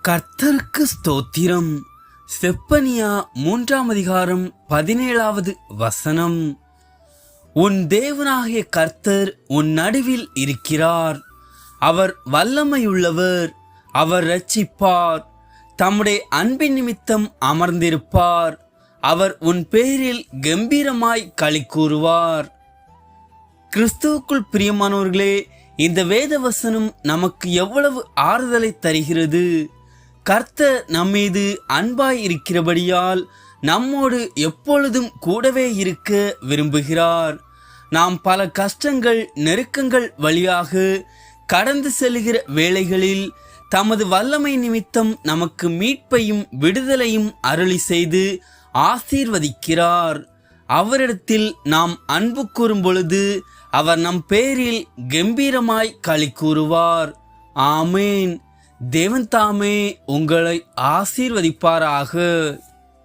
கர்த்தருக்கு ஸ்தோத்திரம். செப்பனியா 3ஆம் அதிகாரம் 17வது வசனம். உன் தேவனாகிய கர்த்தர் உன் நடுவில் இருக்கிறார். அவர் வல்லமையுள்ளவர். அவர் இரட்சிப்பார். தம்முடைய அன்பின் நிமித்தம் அமர்ந்திருப்பார். அவர் உன் பேரில் கம்பீரமாய் களி கூறுவார். கிறிஸ்துவுக்குள் பிரியமானவர்களே, இந்த வேத வசனம் நமக்கு எவ்வளவு ஆறுதலை தருகிறது. கர்த்தர் நம்மீது அன்பாய் இருக்கிறபடியால் நம்மோடு எப்பொழுதும் கூடவே இருக்க விரும்புகிறார். நாம் பல கஷ்டங்கள் நெருக்கங்கள் வழியாக கடந்து செல்கிற வேளைகளில் தமது வல்லமை நிமித்தம் நமக்கு மீட்பையும் விடுதலையும் அருளி செய்து ஆசீர்வதிக்கிறார். அவரிடத்தில் நாம் அன்பு கூறும் பொழுது அவர் நம் பேரில் கம்பீரமாய் களி கூறுவார். ஆமேன். தேவன் தாமே உங்களை ஆசீர்வதிப்பாராக.